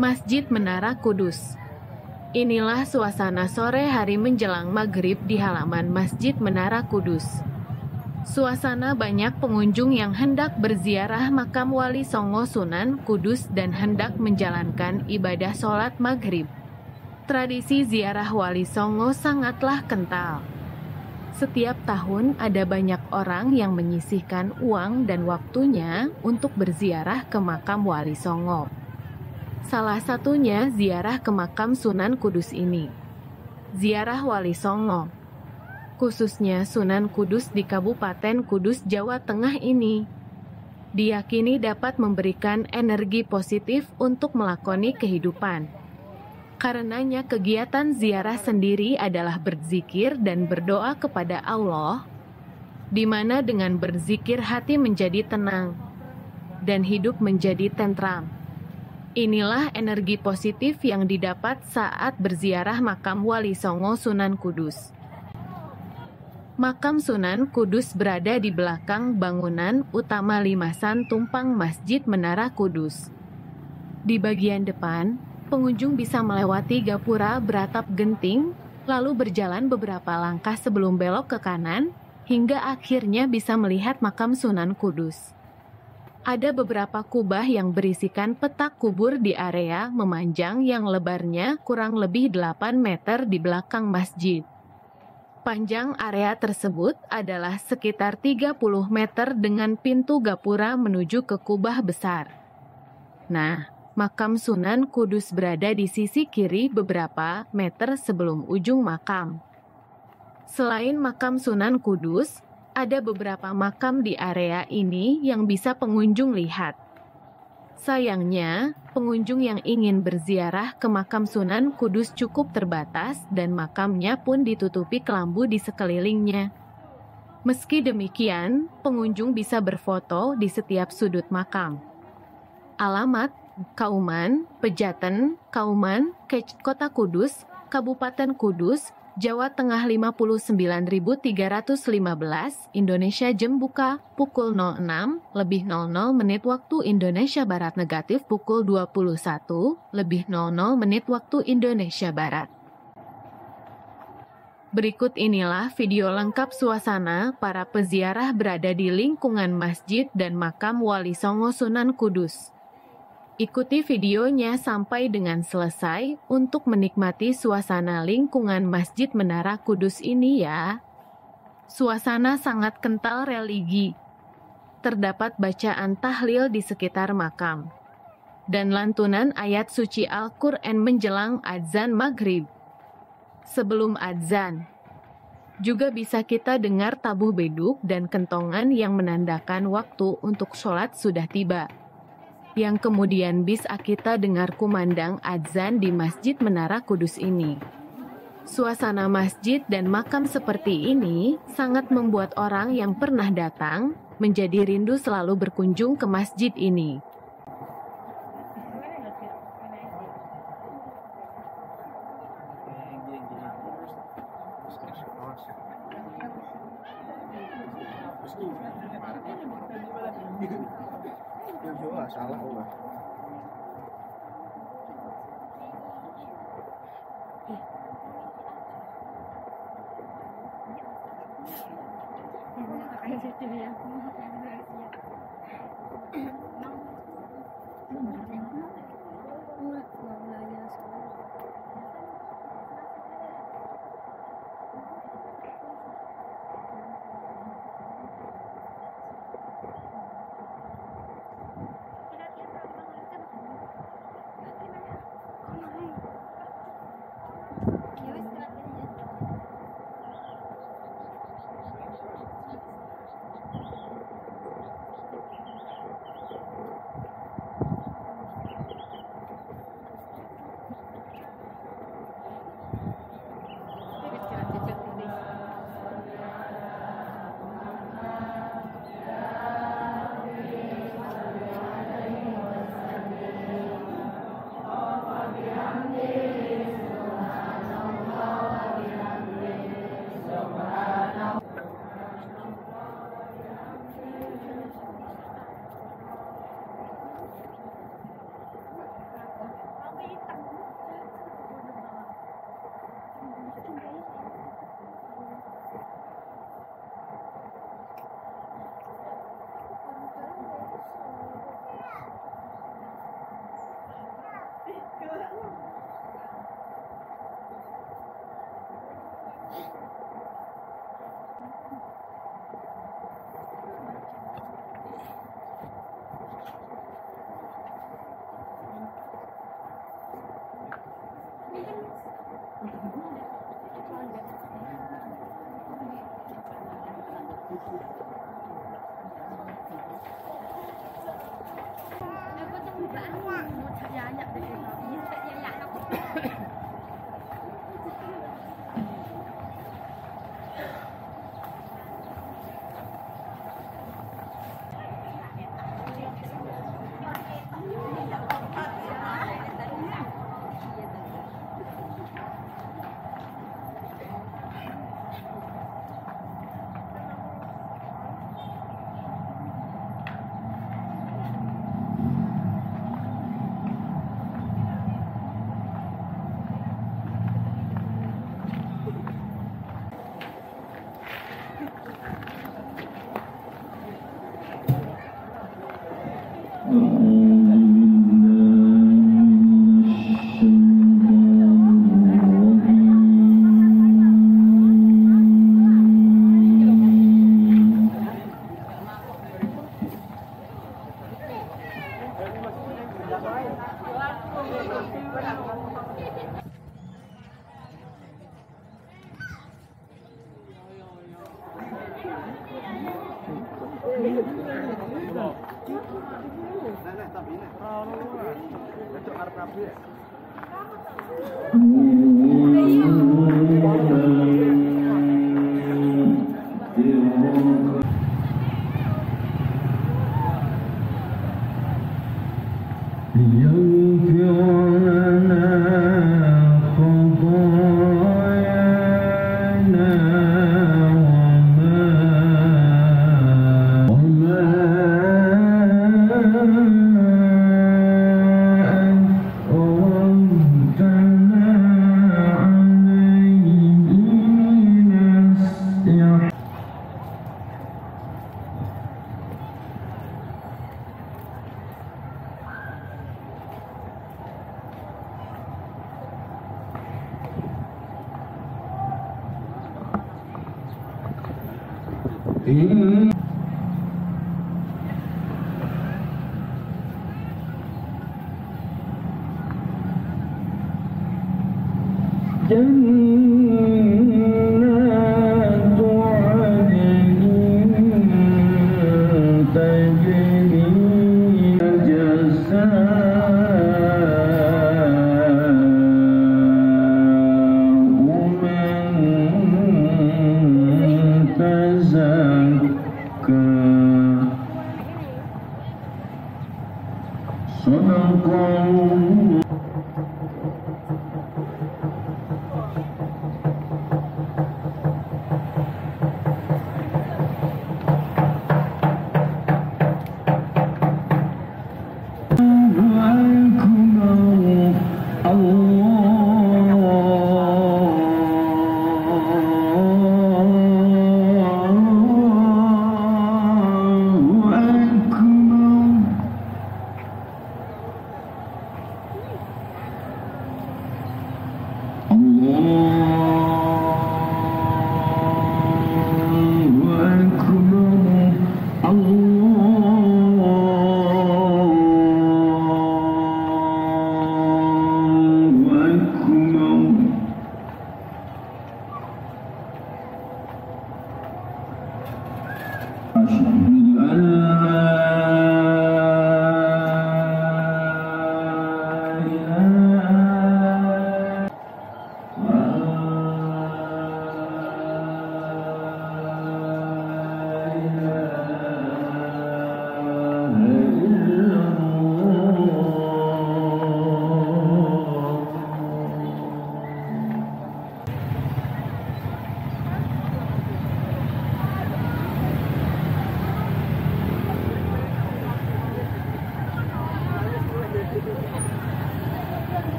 Masjid Menara Kudus. Inilah suasana sore hari menjelang maghrib di halaman Masjid Menara Kudus. Suasana banyak pengunjung yang hendak berziarah makam Wali Songo Sunan Kudus dan hendak menjalankan ibadah sholat maghrib. Tradisi ziarah Wali Songo sangatlah kental. Setiap tahun ada banyak orang yang menyisihkan uang dan waktunya untuk berziarah ke makam Wali Songo. Salah satunya ziarah ke makam Sunan Kudus ini. Ziarah Wali Songo, khususnya Sunan Kudus di Kabupaten Kudus, Jawa Tengah ini, diyakini dapat memberikan energi positif untuk melakoni kehidupan. Karenanya kegiatan ziarah sendiri adalah berzikir dan berdoa kepada Allah, di mana dengan berzikir hati menjadi tenang dan hidup menjadi tentram. Inilah energi positif yang didapat saat berziarah makam Wali Songo Sunan Kudus. Makam Sunan Kudus berada di belakang bangunan utama limasan tumpang Masjid Menara Kudus. Di bagian depan, pengunjung bisa melewati gapura beratap genting, lalu berjalan beberapa langkah sebelum belok ke kanan, hingga akhirnya bisa melihat makam Sunan Kudus. Ada beberapa kubah yang berisikan petak kubur di area memanjang yang lebarnya kurang lebih 8 meter di belakang masjid. Panjang area tersebut adalah sekitar 30 meter dengan pintu gapura menuju ke kubah besar. Nah, makam Sunan Kudus berada di sisi kiri beberapa meter sebelum ujung makam. Selain makam Sunan Kudus, ada beberapa makam di area ini yang bisa pengunjung lihat. Sayangnya, pengunjung yang ingin berziarah ke makam Sunan Kudus cukup terbatas dan makamnya pun ditutupi kelambu di sekelilingnya. Meski demikian, pengunjung bisa berfoto di setiap sudut makam. Alamat: Kauman, Pejaten, Kauman, Kota Kudus, Kabupaten Kudus, Jawa Tengah 59.315, Indonesia. Jam buka pukul 06.00 waktu Indonesia Barat, negatif pukul 21.00 waktu Indonesia Barat. Berikut inilah video lengkap suasana para peziarah berada di lingkungan masjid dan makam Wali Songo Sunan Kudus. Ikuti videonya sampai dengan selesai untuk menikmati suasana lingkungan Masjid Menara Kudus ini ya. Suasana sangat kental religi. Terdapat bacaan tahlil di sekitar makam dan lantunan ayat suci Al-Quran menjelang adzan maghrib. Sebelum adzan, juga bisa kita dengar tabuh beduk dan kentongan yang menandakan waktu untuk sholat sudah tiba. Yang kemudian bisa kita dengar kumandang adzan di Masjid Menara Kudus ini. Suasana masjid dan makam seperti ini sangat membuat orang yang pernah datang menjadi rindu selalu berkunjung ke masjid ini. Salah Allah. أشهد أن لا إله